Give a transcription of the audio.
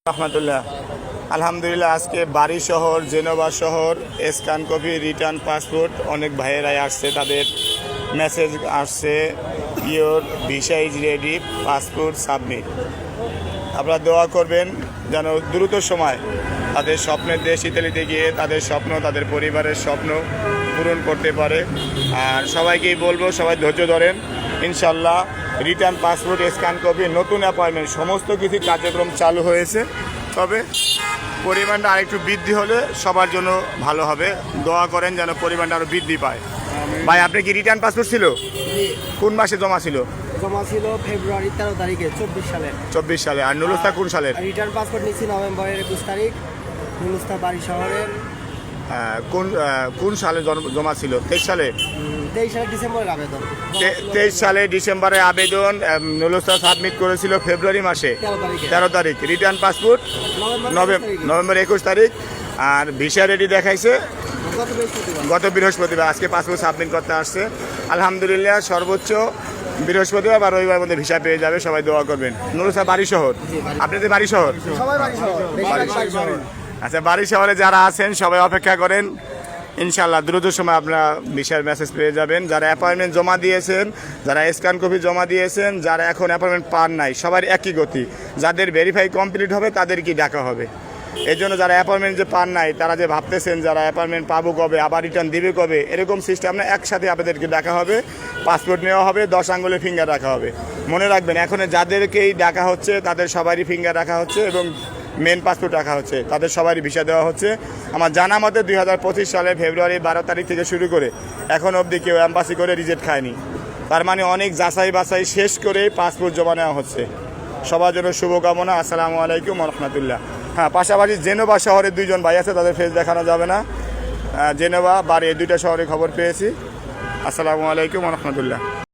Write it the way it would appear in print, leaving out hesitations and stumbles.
রহমতুল্লাহ। আলহামদুলিল্লাহ, আজকে বাড়ি শহর, জেনেভা শহর, স্ক্যান কপি, রিটার্ন পাসপোর্ট অনেক ভাইয়েরাই আসছে, তাদের মেসেজ আসছে your visa is ready, passport submit. আপনারা দোয়া করবেন যেন দ্রুত সময় তাদের স্বপ্নের দেশ ইতালিতে গিয়ে তাদের স্বপ্ন, তাদের পরিবারের স্বপ্ন পূরণ করতে পারে। আর সবাইকেই বলবো, সবাই ধৈর্য ধরেন, ইনশাল্লাহ রিটার্ন পাসপোর্ট, স্ক্যান কপি, নতুন অ্যাপয়েন্টমেন্ট সমস্ত কিছু কার্যক্রম চালু হয়েছে। তবে পরিমাণটা আরেকটু বৃদ্ধি হলে সবার জন্য ভালো হবে। দোয়া করেন যেন পরিমাণটা আরও বৃদ্ধি পায়। ভাই, আপনি কি রিটার্ন পাসপোর্ট ছিল? কোন মাসে জমা ছিল? জমা ছিল ফেব্রুয়ারি 13 তারিখে 24 সালে। আর নুলুস্তা কোন সালের? রিটার্ন পাসপোর্ট নিয়েছি নভেম্বরের 21 তারিখ, নুলুস্তা বাড়ি শহরের। কোন সালে জমা ছিল? 23 সালে? 23 সালে ডিসেম্বরের আবেদন। 23 সালে ডিসেম্বরে আবেদন, নুলুস্তা সাবমিট করেছিল ফেব্রুয়ারি মাসে 13 তারিখ। রিটার্ন পাসপোর্ট নভেম্বর 21 তারিখ। আর ভিসা রেডি দেখাইছে গত বৃহস্পতিবার। আজকে পাসপোর্ট সাবমিট করতে আসছে। আলহামদুলিল্লাহ, সর্বোচ্চ বৃহস্পতিবার বা রবিবার মধ্যে ভিসা পেয়ে যাবে। সবাই দোয়া করবেন। নুলুস্তা বাড়ি শহর, আপনাদের বাড়ি শহর? সবাই বাড়ি শহর। আচ্ছা, বাড়ি শহরে যারা আছেন সবাই অপেক্ষা করেন, ইনশাল্লাহ দ্রুত সময় আপনারা ভিসার মেসেজ পেয়ে যাবেন। যারা অ্যাপয়েন্টমেন্ট জমা দিয়েছেন, যারা স্ক্যান কপি জমা দিয়েছেন, যারা এখন অ্যাপয়েন্টমেন্ট পান নাই, সবার একই গতি। যাদের ভেরিফাই কমপ্লিট হবে তাদেরকেই ডাকা হবে। এই জন্য যারা অ্যাপয়েন্টমেন্ট যে পান নাই, তারা যে ভাবতেছেন যারা অ্যাপয়েন্টমেন্ট পাবো কবে, আবার রিটার্ন দিবে কবে, এরকম সিস্টেম না, একসাথে আপনাদেরকে ডাকা হবে। পাসপোর্ট নেওয়া হবে, 10 আঙ্গুলে ফিঙ্গার রাখা হবে। মনে রাখবেন, এখন যাদেরকেই ডাকা হচ্ছে তাদের সবারই ফিঙ্গার রাখা হচ্ছে এবং মেন পাসপোর্ট রাখা হচ্ছে, তাদের সবারই ভিসা দেওয়া হচ্ছে। আমার জানা মতে 2025 সালে ফেব্রুয়ারি 12 তারিখ থেকে শুরু করে এখন অবধি কেউ অ্যাম্বাসি করে রিজেক্ট খায়নি। তার মানে অনেক যাচাই বাছাই শেষ করে পাসপোর্ট জমা নেওয়া হচ্ছে। সবার জন্য শুভকামনা। আসসালামু আলাইকুম রহমতুল্লাহ। হ্যাঁ, পাশাপাশি জেনেভা শহরে 2 জন ভাই আছে, তাদের ফেস দেখানো যাবে না। জেনেভা বাড়ি, এই 2টা শহরে খবর পেয়েছি। আসসালামু আলাইকুম রহমতুল্লাহ।